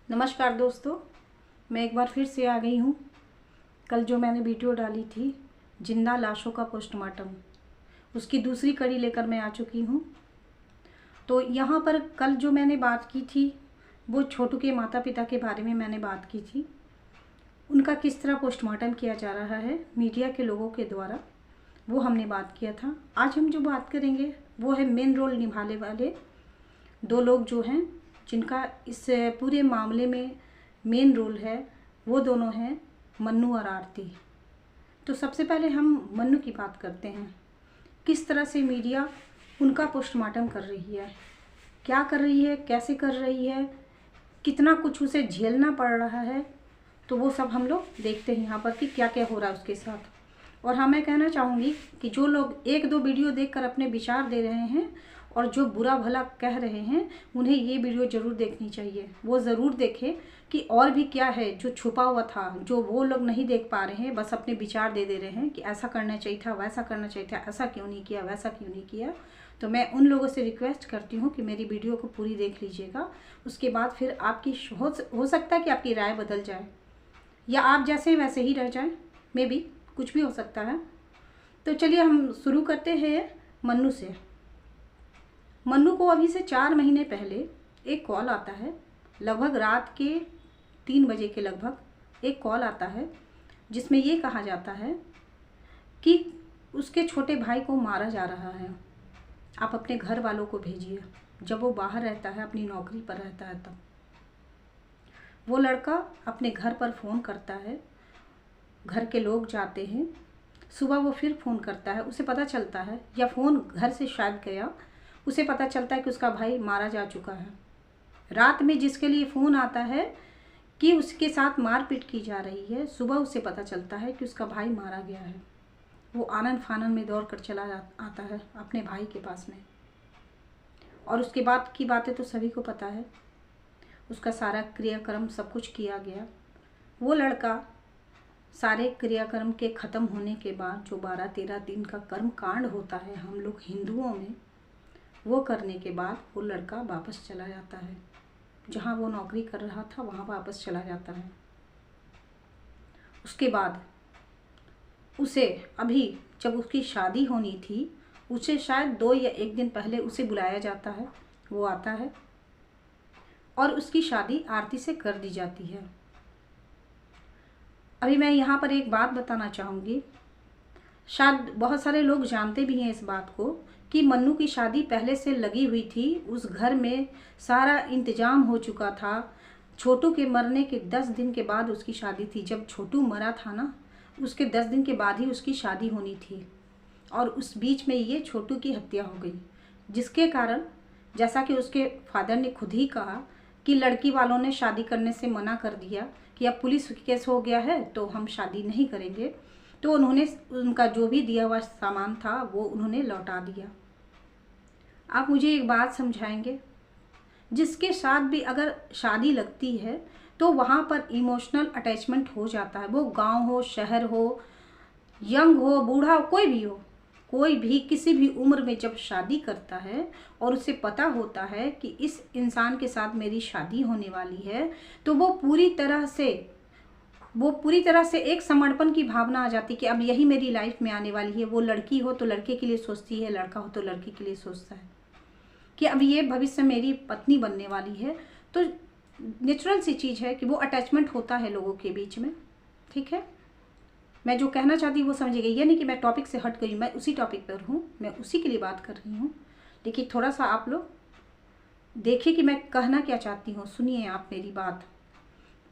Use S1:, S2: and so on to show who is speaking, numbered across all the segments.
S1: नमस्कार दोस्तों, मैं एक बार फिर से आ गई हूँ। कल जो मैंने वीडियो डाली थी जिंदा लाशों का पोस्टमार्टम, उसकी दूसरी कड़ी लेकर मैं आ चुकी हूँ। तो यहाँ पर कल जो मैंने बात की थी वो छोटू के माता पिता के बारे में मैंने बात की थी। उनका किस तरह पोस्टमार्टम किया जा रहा है मीडिया के लोगों के द्वारा, वो हमने बात किया था। आज हम जो बात करेंगे वो है मेन रोल निभाने वाले दो लोग जो हैं, जिनका इस पूरे मामले में मेन रोल है। वो दोनों हैं मन्नू और आरती। तो सबसे पहले हम मन्नू की बात करते हैं। किस तरह से मीडिया उनका पोस्टमार्टम कर रही है, क्या कर रही है, कैसे कर रही है, कितना कुछ उसे झेलना पड़ रहा है, तो वो सब हम लोग देखते हैं यहाँ पर कि क्या क्या हो रहा है उसके साथ। और हाँ, मैं कहना चाहूँगी कि जो लोग एक दो वीडियो देखकर अपने विचार दे रहे हैं और जो बुरा भला कह रहे हैं, उन्हें ये वीडियो ज़रूर देखनी चाहिए। वो ज़रूर देखें कि और भी क्या है जो छुपा हुआ था, जो वो लोग नहीं देख पा रहे हैं, बस अपने विचार दे रहे हैं कि ऐसा करना चाहिए था, वैसा करना चाहिए था, ऐसा क्यों नहीं किया, वैसा क्यों नहीं किया। तो मैं उन लोगों से रिक्वेस्ट करती हूँ कि मेरी वीडियो को पूरी देख लीजिएगा। उसके बाद फिर आपकी हो सकता है कि आपकी राय बदल जाए या आप जैसे हैं वैसे ही रह जाए, मे बी कुछ भी हो सकता है। तो चलिए हम शुरू करते हैं मन्नू से। मन्नू को अभी से 4 महीने पहले एक कॉल आता है, लगभग रात के 3 बजे के लगभग एक कॉल आता है, जिसमें ये कहा जाता है कि उसके छोटे भाई को मारा जा रहा है, आप अपने घर वालों को भेजिए। जब वो बाहर रहता है, अपनी नौकरी पर रहता है, तब वो लड़का अपने घर पर फ़ोन करता है, घर के लोग जाते हैं। सुबह वो फिर फ़ोन करता है, उसे पता चलता है, या फ़ोन घर से शायद गया, उसे पता चलता है कि उसका भाई मारा जा चुका है। रात में जिसके लिए फ़ोन आता है कि उसके साथ मारपीट की जा रही है, सुबह उसे पता चलता है कि उसका भाई मारा गया है। वो आनन फानन में दौड़ कर चला आता है अपने भाई के पास में। और उसके बाद की बातें तो सभी को पता है, उसका सारा क्रियाक्रम सब कुछ किया गया। वो लड़का सारे क्रियाक्रम के ख़त्म होने के बाद जो 12-13 दिन का कर्म कांड होता है हम लोग हिंदुओं में, वो करने के बाद वो लड़का वापस चला जाता है, जहाँ वो नौकरी कर रहा था वहाँ वापस चला जाता है। उसके बाद उसे अभी जब उसकी शादी होनी थी, उसे शायद 2 या 1 दिन पहले उसे बुलाया जाता है। वो आता है और उसकी शादी आरती से कर दी जाती है। अभी मैं यहाँ पर एक बात बताना चाहूँगी, शायद बहुत सारे लोग जानते भी हैं इस बात को कि मन्नू की शादी पहले से लगी हुई थी। उस घर में सारा इंतजाम हो चुका था। छोटू के मरने के 10 दिन के बाद उसकी शादी थी। जब छोटू मरा था ना, उसके 10 दिन के बाद ही उसकी शादी होनी थी। और उस बीच में ये छोटू की हत्या हो गई, जिसके कारण, जैसा कि उसके फादर ने खुद ही कहा कि लड़की वालों ने शादी करने से मना कर दिया कि अब पुलिस केस हो गया है तो हम शादी नहीं करेंगे। तो उन्होंने उनका जो भी दिया हुआ सामान था वो उन्होंने लौटा दिया। आप मुझे एक बात समझाएंगे, जिसके साथ भी अगर शादी लगती है तो वहाँ पर इमोशनल अटैचमेंट हो जाता है। वो गांव हो, शहर हो, यंग हो, बूढ़ा हो, कोई भी हो, कोई भी किसी भी उम्र में जब शादी करता है और उसे पता होता है कि इस इंसान के साथ मेरी शादी होने वाली है, तो वो पूरी तरह से एक समर्पण की भावना आ जाती है कि अब यही मेरी लाइफ में आने वाली है। वो लड़की हो तो लड़के के लिए सोचती है, लड़का हो तो लड़की के लिए सोचता है कि अब ये भविष्य में मेरी पत्नी बनने वाली है। तो नेचुरल सी चीज़ है कि वो अटैचमेंट होता है लोगों के बीच में। ठीक है, मैं जो कहना चाहती हूँ वो समझिएगा। ये नहीं कि मैं टॉपिक से हट गई, मैं उसी टॉपिक पर हूँ, मैं उसी के लिए बात कर रही हूँ। लेकिन थोड़ा सा आप लोग देखिए कि मैं कहना क्या चाहती हूँ, सुनिए आप मेरी बात।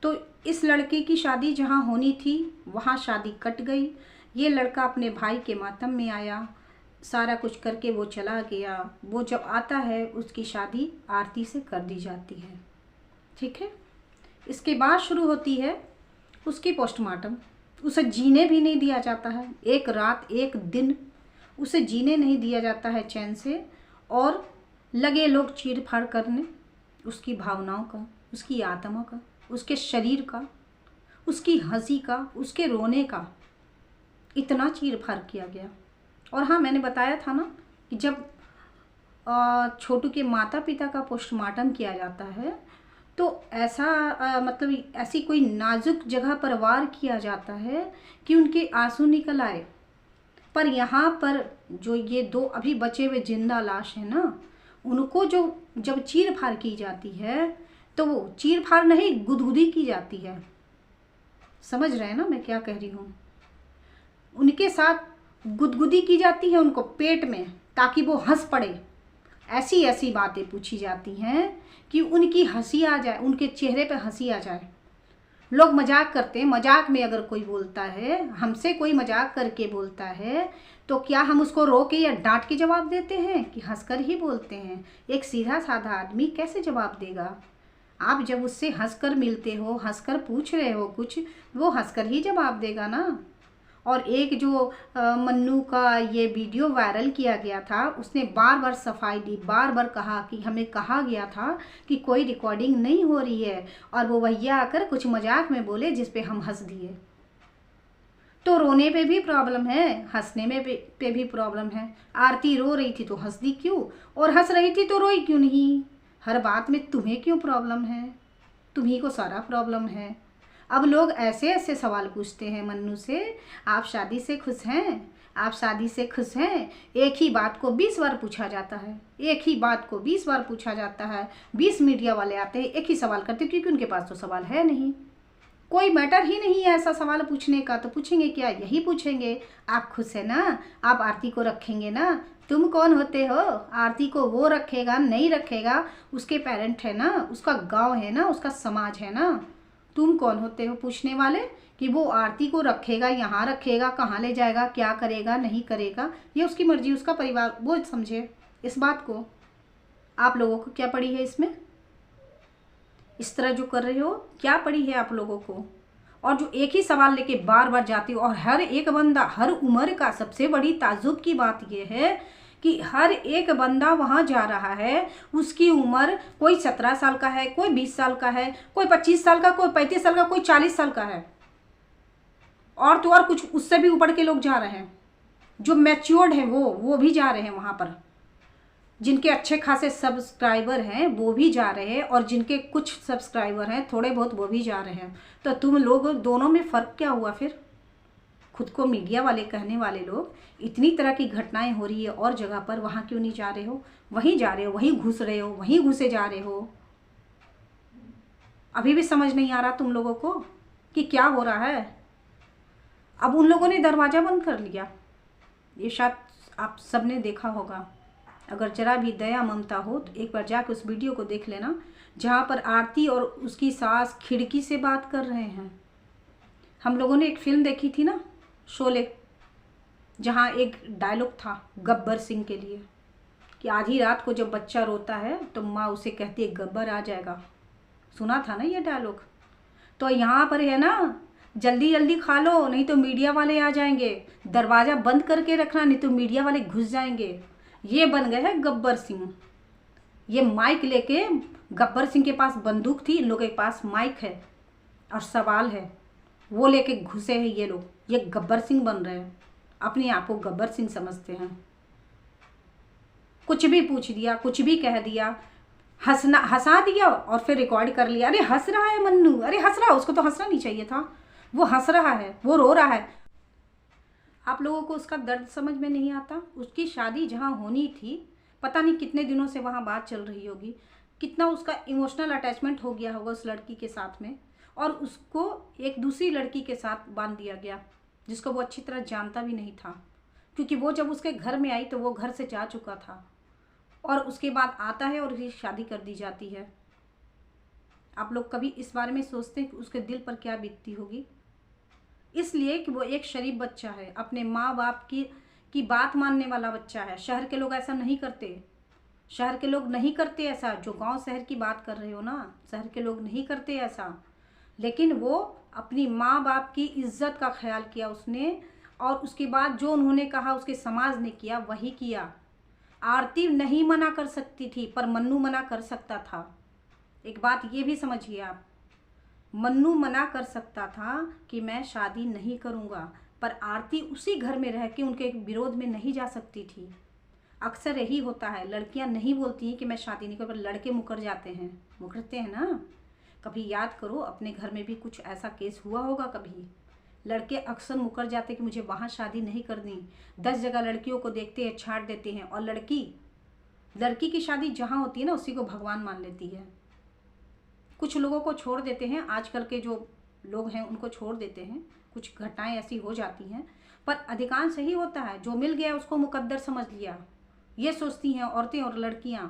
S1: तो इस लड़के की शादी जहाँ होनी थी वहाँ शादी कट गई। ये लड़का अपने भाई के मातम में आया, सारा कुछ करके वो चला गया। वो जब आता है उसकी शादी आरती से कर दी जाती है। ठीक है, इसके बाद शुरू होती है उसकी पोस्टमार्टम। उसे जीने भी नहीं दिया जाता है, एक रात एक दिन उसे जीने नहीं दिया जाता है चैन से। और लगे लोग चीर फाड़ करने उसकी भावनाओं का, उसकी आत्मा का, उसके शरीर का, उसकी हंसी का, उसके रोने का इतना चीर फाड़ किया गया। और हाँ, मैंने बताया था ना कि जब छोटू के माता पिता का पोस्टमार्टम किया जाता है तो ऐसा मतलब ऐसी कोई नाजुक जगह पर वार किया जाता है कि उनके आंसू निकल आए। पर यहाँ पर जो ये 2 अभी बचे हुए जिंदा लाश है ना, उनको जो जब चीर फाड़ की जाती है तो वो चीर फाड़ नहीं, गुदगुदी की जाती है। समझ रहे हैं ना मैं क्या कह रही हूँ? उनके साथ गुदगुदी की जाती है उनको पेट में, ताकि वो हंस पड़े। ऐसी ऐसी बातें पूछी जाती हैं कि उनकी हंसी आ जाए, उनके चेहरे पे हंसी आ जाए। लोग मजाक करते हैं, मजाक में अगर कोई बोलता है, हमसे कोई मजाक करके बोलता है, तो क्या हम उसको रो के या डांट के जवाब देते हैं कि हंसकर ही बोलते हैं? एक सीधा साधा आदमी कैसे जवाब देगा? आप जब उससे हंसकर मिलते हो, हंसकर पूछ रहे हो कुछ, वो हंसकर ही जवाब देगा ना। और एक जो मन्नू का ये वीडियो वायरल किया गया था, उसने बार बार सफाई दी, बार बार कहा कि हमें कहा गया था कि कोई रिकॉर्डिंग नहीं हो रही है, और वो भैया आकर कुछ मजाक में बोले जिस पे हम हंस दिए। तो रोने पे भी प्रॉब्लम है, हंसने में पे भी प्रॉब्लम है। आरती रो रही थी तो हंस दी क्यों, और हंस रही थी तो रोई क्यों नहीं? हर बात में तुम्हें क्यों प्रॉब्लम है? तुम्ही को सारा प्रॉब्लम है। अब लोग ऐसे ऐसे सवाल पूछते हैं मन्नू से, आप शादी से खुश हैं? आप शादी से खुश हैं? एक ही बात को 20 बार पूछा जाता है, एक ही बात को 20 बार पूछा जाता है। 20 मीडिया वाले आते हैं, एक ही सवाल करते, क्योंकि उनके पास तो सवाल है नहीं, कोई मैटर ही नहीं है ऐसा सवाल पूछने का। तो पूछेंगे क्या? यही पूछेंगे, आप खुश है ना? आप आरती को रखेंगे ना? तुम कौन होते हो? आरती को वो रखेगा नहीं रखेगा, उसके पेरेंट है ना, उसका गांव है ना, उसका समाज है ना। तुम कौन होते हो पूछने वाले कि वो आरती को रखेगा, यहाँ रखेगा, कहाँ ले जाएगा, क्या करेगा नहीं करेगा, ये उसकी मर्जी, उसका परिवार, वो समझे इस बात को। आप लोगों को क्या पड़ी है इसमें? इस तरह जो कर रहे हो, क्या पड़ी है आप लोगों को? और जो एक ही सवाल लेके बार बार जाती हो, और हर एक बंदा हर उम्र का, सबसे बड़ी ताज्जुब की बात यह है कि हर एक बंदा वहाँ जा रहा है, उसकी उम्र कोई 17 साल का है, कोई 20 साल का है, कोई 25 साल का, कोई 35 साल का, कोई 40 साल का है, और तो और कुछ उससे भी ऊपर के लोग जा रहे हैं। जो मैच्योर्ड हैं वो भी जा रहे हैं वहाँ पर, जिनके अच्छे खासे सब्सक्राइबर हैं वो भी जा रहे हैं, और जिनके कुछ सब्सक्राइबर हैं थोड़े बहुत वो भी जा रहे हैं। तो तुम लोग दोनों में फ़र्क क्या हुआ फिर? खुद को मीडिया वाले कहने वाले लोग, इतनी तरह की घटनाएं हो रही है और जगह पर, वहाँ क्यों नहीं जा रहे हो? वहीं जा रहे हो, वहीं घुस रहे हो, वहीं घुसे जा रहे हो। अभी भी समझ नहीं आ रहा तुम लोगों को कि क्या हो रहा है? अब उन लोगों ने दरवाज़ा बंद कर लिया, ये शायद आप सब ने देखा होगा। अगर जरा भी दया ममता हो तो एक बार जाकर उस वीडियो को देख लेना, जहाँ पर आरती और उसकी सास खिड़की से बात कर रहे हैं। हम लोगों ने एक फिल्म देखी थी ना, शोले, जहाँ एक डायलॉग था गब्बर सिंह के लिए कि आधी रात को जब बच्चा रोता है तो माँ उसे कहती है गब्बर आ जाएगा। सुना था ना ये डायलॉग? तो यहाँ पर है ना, जल्दी जल्दी खा लो नहीं तो मीडिया वाले आ जाएंगे, दरवाज़ा बंद करके रखना नहीं तो मीडिया वाले घुस जाएंगे। ये बन गए हैं गब्बर सिंह। ये माइक लेके, गब्बर सिंह के पास बंदूक थी, इन लोगों के पास माइक है और सवाल है, वो लेके घुसे हैं ये लोग। ये गब्बर सिंह बन रहे हैं, अपने आप को गब्बर सिंह समझते हैं। कुछ भी पूछ दिया, कुछ भी कह दिया, हंसा दिया और फिर रिकॉर्ड कर लिया। अरे हंस रहा है मन्नू, अरे हंस रहा है, उसको तो हंसना नहीं चाहिए था, वो हंस रहा है, वो रो रहा है। आप लोगों को उसका दर्द समझ में नहीं आता? उसकी शादी जहाँ होनी थी, पता नहीं कितने दिनों से वहाँ बात चल रही होगी, कितना उसका इमोशनल अटैचमेंट हो गया होगा उस लड़की के साथ में, और उसको एक दूसरी लड़की के साथ बांध दिया गया जिसको वो अच्छी तरह जानता भी नहीं था, क्योंकि वो जब उसके घर में आई तो वो घर से जा चुका था, और उसके बाद आता है और उसकी शादी कर दी जाती है। आप लोग कभी इस बारे में सोचते हैं कि उसके दिल पर क्या बीतती होगी? इसलिए कि वो एक शरीफ बच्चा है, अपने माँ बाप की बात मानने वाला बच्चा है। शहर के लोग ऐसा नहीं करते, शहर के लोग नहीं करते ऐसा। जो गांव शहर की बात कर रहे हो ना, शहर के लोग नहीं करते ऐसा। लेकिन वो अपनी माँ बाप की इज्जत का ख्याल किया उसने, और उसके बाद जो उन्होंने कहा उसके समाज ने किया वही किया। आरती नहीं मना कर सकती थी पर मन्नू मना कर सकता था। एक बात ये भी समझिए आप, मन्नू मना कर सकता था कि मैं शादी नहीं करूँगा, पर आरती उसी घर में रह के उनके विरोध में नहीं जा सकती थी। अक्सर यही होता है, लड़कियां नहीं बोलती हैं कि मैं शादी नहीं करूँ, पर लड़के मुकर जाते हैं, मुकरते हैं ना। कभी याद करो, अपने घर में भी कुछ ऐसा केस हुआ होगा कभी। लड़के अक्सर मुकर जाते कि मुझे वहाँ शादी नहीं करनी, 10 जगह लड़कियों को देखते हैं, छाड़ देते हैं, और लड़की की शादी जहाँ होती है ना, उसी को भगवान मान लेती है। कुछ लोगों को छोड़ देते हैं, आजकल के जो लोग हैं उनको छोड़ देते हैं, कुछ घटनाएं ऐसी हो जाती हैं, पर अधिकांश सही होता है। जो मिल गया उसको मुकद्दर समझ लिया, ये सोचती हैं औरतें और लड़कियां।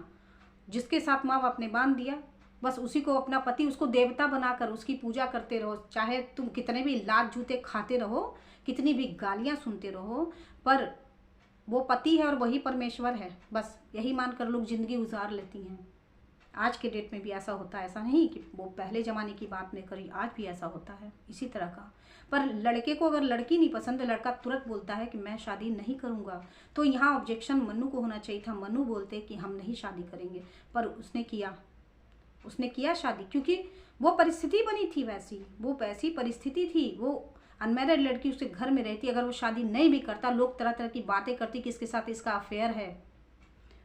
S1: जिसके साथ माँ बाप ने बांध दिया, बस उसी को अपना पति, उसको देवता बनाकर उसकी पूजा करते रहो, चाहे तुम कितने भी लात जूते खाते रहो, कितनी भी गालियाँ सुनते रहो, पर वो पति है और वही परमेश्वर है, बस यही मानकर लोग ज़िंदगी गुजार लेती हैं। आज के डेट में भी ऐसा होता है, ऐसा नहीं कि वो पहले ज़माने की बात नहीं करी, आज भी ऐसा होता है इसी तरह का। पर लड़के को अगर लड़की नहीं पसंद तो लड़का तुरंत बोलता है कि मैं शादी नहीं करूँगा। तो यहाँ ऑब्जेक्शन मन्नू को होना चाहिए था, मन्नू बोलते कि हम नहीं शादी करेंगे, पर उसने किया शादी, क्योंकि वो परिस्थिति बनी थी वैसी, वो वैसी परिस्थिति थी। वो अनमैरिड लड़की उसके घर में रहती, अगर वो शादी नहीं भी करता, लोग तरह तरह की बातें करती कि इसके साथ इसका अफेयर है।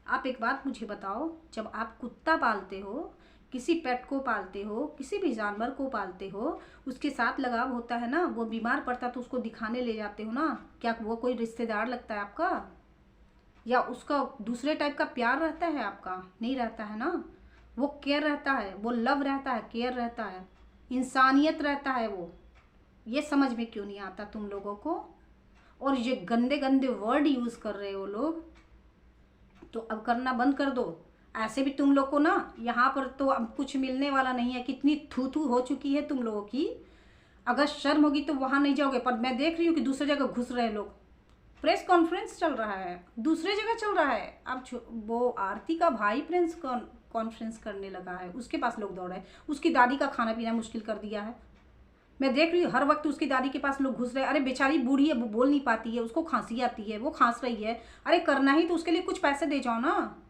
S1: आप एक बात मुझे बताओ, जब आप कुत्ता पालते हो, किसी पेट को पालते हो, किसी भी जानवर को पालते हो, उसके साथ लगाव होता है ना, वो बीमार पड़ता तो उसको दिखाने ले जाते हो ना, क्या वो कोई रिश्तेदार लगता है आपका? या उसका दूसरे टाइप का प्यार रहता है आपका? नहीं रहता है ना। वो केयर रहता है, वो लव रहता है, केयर रहता है, इंसानियत रहता है। वो ये समझ में क्यों नहीं आता तुम लोगों को? और ये गंदे गंदे वर्ड यूज़ कर रहे हो लोग, तो अब करना बंद कर दो। ऐसे भी तुम लोग को ना यहाँ पर तो अब कुछ मिलने वाला नहीं है, कितनी थू थू हो चुकी है तुम लोगों की। अगर शर्म होगी तो वहाँ नहीं जाओगे, पर मैं देख रही हूँ कि दूसरी जगह घुस रहे लोग। प्रेस कॉन्फ्रेंस चल रहा है, दूसरे जगह चल रहा है। अब वो आरती का भाई प्रेस कॉन्फ्रेंस करने लगा है, उसके पास लोग दौड़ रहे हैं। उसकी दादी का खाना पीना मुश्किल कर दिया है। मैं देख रही हूँ हर वक्त उसकी दादी के पास लोग घुस रहे हैं। अरे बेचारी बूढ़ी है, वो बोल नहीं पाती है, उसको खांसी आती है, वो खांस रही है। अरे करना ही तो उसके लिए कुछ पैसे दे जाओ ना,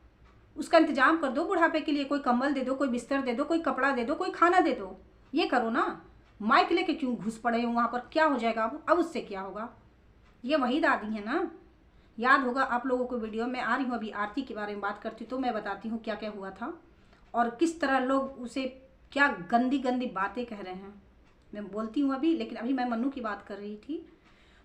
S1: उसका इंतजाम कर दो बुढ़ापे के लिए, कोई कंबल दे दो, कोई बिस्तर दे दो, कोई कपड़ा दे दो, कोई खाना दे दो, ये करो ना। माइक लेके क्यों घुस पड़े हो वहाँ पर? क्या हो जाएगा अब उससे क्या होगा? ये वही दादी है ना, याद होगा आप लोगों को। वीडियो में आ रही हूँ, अभी आरती के बारे में बात करती हूँ तो मैं बताती हूँ क्या क्या हुआ था और किस तरह लोग उसे क्या गंदी गंदी बातें कह रहे हैं। मैं बोलती हूँ अभी, लेकिन अभी मैं मन्नू की बात कर रही थी।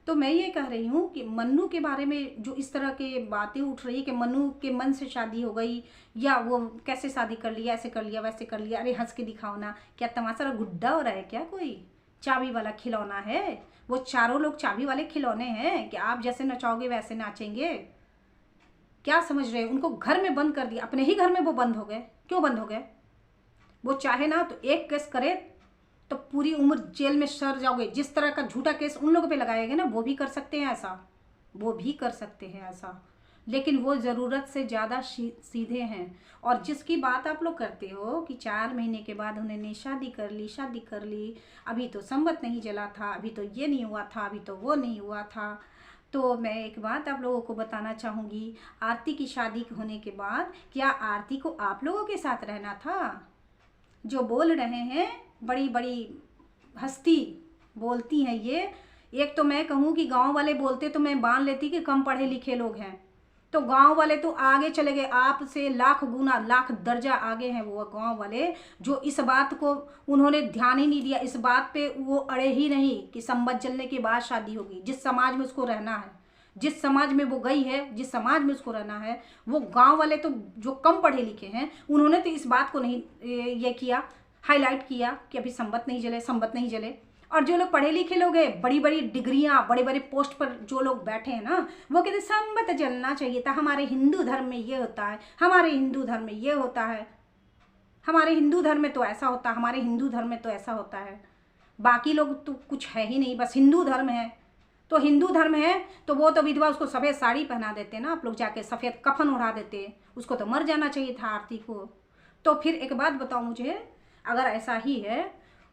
S1: तो मैं ये कह रही हूँ कि मन्नू के बारे में जो इस तरह के बातें उठ रही है कि मन्नू के मन से शादी हो गई, या वो कैसे शादी कर लिया, ऐसे कर लिया, वैसे कर लिया। अरे हंस के दिखाओ ना, क्या तमाशा गुड्डा हो रहा है क्या? कोई चाबी वाला खिलौना है? वो चारों लोग चाबी वाले खिलौने हैं कि आप जैसे नचाओगे वैसे नाचेंगे? क्या समझ रहे हैं? उनको घर में बंद कर दिया, अपने ही घर में वो बंद हो गए। क्यों बंद हो गए? वो चाहे ना तो एक केस करे तो पूरी उम्र जेल में सड़ जाओगे। जिस तरह का झूठा केस उन लोगों पे लगाएंगे ना, वो भी कर सकते हैं ऐसा, वो भी कर सकते हैं ऐसा, लेकिन वो ज़रूरत से ज़्यादा सीधे हैं। और जिसकी बात आप लोग करते हो कि 4 महीने के बाद उन्होंने शादी कर ली, अभी तो संबत नहीं जला था, अभी तो ये नहीं हुआ था, अभी तो वो नहीं हुआ था। तो मैं एक बात आप लोगों को बताना चाहूँगी, आरती की शादी होने के बाद क्या आरती को आप लोगों के साथ रहना था? जो बोल रहे हैं, बड़ी बड़ी हस्ती बोलती हैं ये। एक तो मैं कहूँ कि गांव वाले बोलते तो मैं मान लेती कि कम पढ़े लिखे लोग हैं, तो गांव वाले तो आगे चले गए, आपसे लाख गुना लाख दर्जा आगे हैं वो गांव वाले, जो इस बात को उन्होंने ध्यान ही नहीं दिया। इस बात पे वो अड़े ही नहीं कि संबत जलने के बाद शादी होगी। जिस समाज में उसको रहना है, जिस समाज में वो गई है, जिस समाज में उसको रहना है, वो गांव वाले तो जो कम पढ़े लिखे हैं उन्होंने तो इस बात को नहीं ये किया, हाईलाइट किया कि अभी संबत नहीं जले। और जो लोग पढ़े लिखे लोग हैं, बड़ी बड़ी डिग्रियां, बड़े बड़े पोस्ट पर जो लोग बैठे हैं ना, वो कहते संबत जलना चाहिए था, हमारे हिंदू धर्म में ये होता है, हमारे हिंदू धर्म में ये होता है, हमारे हिंदू धर्म में तो ऐसा होता है, हमारे हिंदू धर्म में तो ऐसा होता है। बाकी लोग तो कुछ है ही नहीं, बस हिंदू धर्म है। तो हिंदू धर्म है तो वो तो विधवा उसको सफ़ेद साड़ी पहना देते ना, आप लोग जाके सफ़ेद कफन उड़ा देते, उसको तो मर जाना चाहिए था आरती को। तो फिर एक बात बताओ मुझे, अगर ऐसा ही है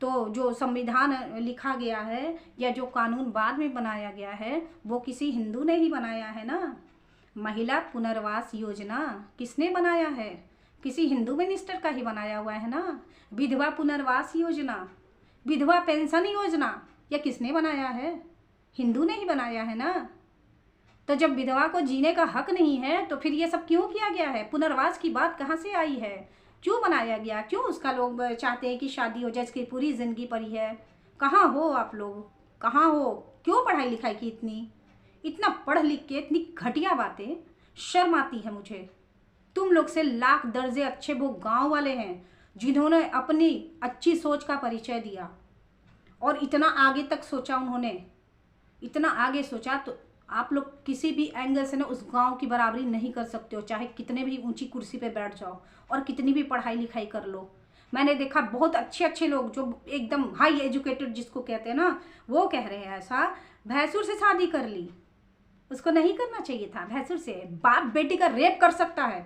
S1: तो जो संविधान लिखा गया है या जो कानून बाद में बनाया गया है वो किसी हिंदू ने ही बनाया है ना। महिला पुनर्वास योजना किसने बनाया है? किसी हिंदू मिनिस्टर का ही बनाया हुआ है ना। विधवा पुनर्वास योजना, विधवा पेंशन योजना, या किसने बनाया है? हिंदू ने ही बनाया है ना। तो जब विधवा को जीने का हक नहीं है तो फिर ये सब क्यों किया गया है? पुनर्वास की बात कहाँ से आई है? क्यों बनाया गया, क्यों उसका लोग चाहते हैं कि शादी हो जाए, इसकी पूरी ज़िंदगी पड़ी है। कहाँ हो आप लोग, कहाँ हो? क्यों पढ़ाई लिखाई की इतना पढ़ लिख के इतनी घटिया बातें, शर्म आती है मुझे। तुम लोग से लाख दर्जे अच्छे वो गांव वाले हैं जिन्होंने अपनी अच्छी सोच का परिचय दिया और इतना आगे तक सोचा। उन्होंने इतना आगे सोचा, तो आप लोग किसी भी एंगल से ना उस गांव की बराबरी नहीं कर सकते हो, चाहे कितने भी ऊंची कुर्सी पे बैठ जाओ और कितनी भी पढ़ाई लिखाई कर लो। मैंने देखा बहुत अच्छे अच्छे लोग जो एकदम हाई एजुकेटेड जिसको कहते हैं ना, वो कह रहे हैं ऐसा, भैंसुर से शादी कर ली, उसको नहीं करना चाहिए था। भैंसुर से बाप बेटी का रेप कर सकता है,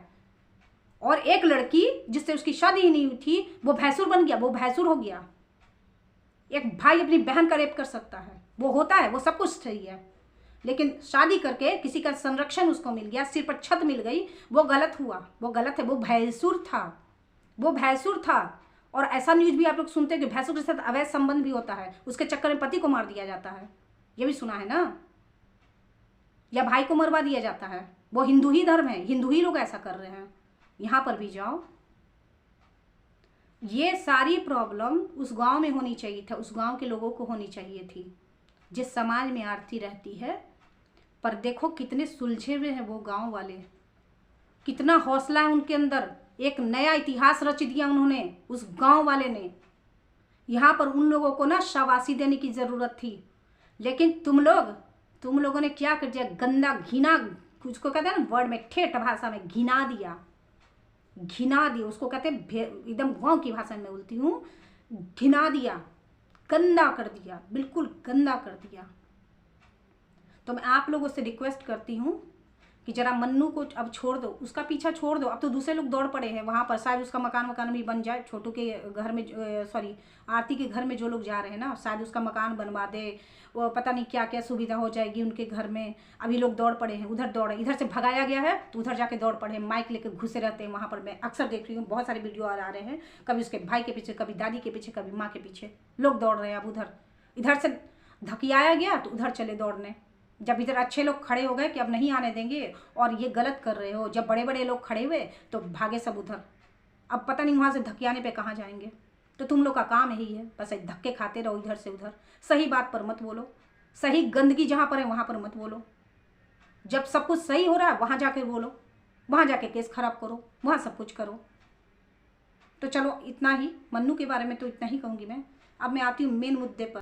S1: और एक लड़की जिससे उसकी शादी ही नहीं हुई थी वो भैंसुर बन गया, वो भैंसुर हो गया। एक भाई अपनी बहन का रेप कर सकता है, वो होता है, वो सब कुछ सही है, लेकिन शादी करके किसी का संरक्षण उसको मिल गया, सिर पर छत मिल गई, वो गलत हुआ, वो गलत है, वो भैंसुर था, वो भैंसुर था। और ऐसा न्यूज भी आप लोग सुनते हैं कि भैंसुर के साथ अवैध संबंध भी होता है, उसके चक्कर में पति को मार दिया जाता है, ये भी सुना है ना, या भाई को मरवा दिया जाता है। वो हिंदू ही धर्म है, हिंदू ही लोग ऐसा कर रहे हैं। यहाँ पर भी जाओ, ये सारी प्रॉब्लम उस गांव में होनी चाहिए था, उस गांव के लोगों को होनी चाहिए थी जिस समाज में आरती रहती है। पर देखो कितने सुलझे हुए हैं वो गांव वाले, कितना हौसला है उनके अंदर, एक नया इतिहास रच दिया उन्होंने, उस गांव वाले ने। यहाँ पर उन लोगों को ना शाबाशी देने की ज़रूरत थी, लेकिन तुम लोगों ने क्या कर दिया, गंदा घिना, उसको कहते हैं ना वर्ड में, ठेठ भाषा में घिना दिया, घिना दिया उसको कहते हैं, एकदम गाँव की भाषा में बोलती हूँ, घिना दिया, गंदा कर दिया, बिल्कुल गंदा कर दिया। तो मैं आप लोगों से रिक्वेस्ट करती हूँ कि जरा मन्नू को अब छोड़ दो, उसका पीछा छोड़ दो। अब तो दूसरे लोग दौड़ पड़े हैं वहाँ पर, शायद उसका मकान भी बन जाए, छोटू के घर में, सॉरी आरती के घर में जो लोग जा रहे हैं ना, शायद उसका मकान बनवा दे, वो पता नहीं क्या क्या सुविधा हो जाएगी उनके घर में। अभी लोग दौड़ पड़े हैं, उधर दौड़े, इधर से भगाया गया है तो उधर जाके दौड़ पड़े हैं, माइक लेकर घुसे रहते हैं वहाँ पर। मैं अक्सर देख रही हूँ, बहुत सारे वीडियो आ रहे हैं, कभी उसके भाई के पीछे, कभी दादी के पीछे, कभी माँ के पीछे लोग दौड़ रहे हैं। अब उधर इधर से धकियाया गया तो उधर चले दौड़ने, जब इधर अच्छे लोग खड़े हो गए कि अब नहीं आने देंगे और ये गलत कर रहे हो, जब बड़े बड़े लोग खड़े हुए तो भागे सब उधर। अब पता नहीं वहाँ से धकियाने पे कहाँ जाएंगे। तो तुम लोग का काम यही है, बस धक्के खाते रहो इधर से उधर, सही बात पर मत बोलो, सही गंदगी जहाँ पर है वहाँ पर मत बोलो। जब सब कुछ सही हो रहा है वहाँ जाके बोलो, वहाँ जाके केस खराब करो, वहाँ सब कुछ करो। तो चलो इतना ही, मन्नू के बारे में तो इतना ही कहूँगी मैं। अब मैं आती हूँ मेन मुद्दे पर।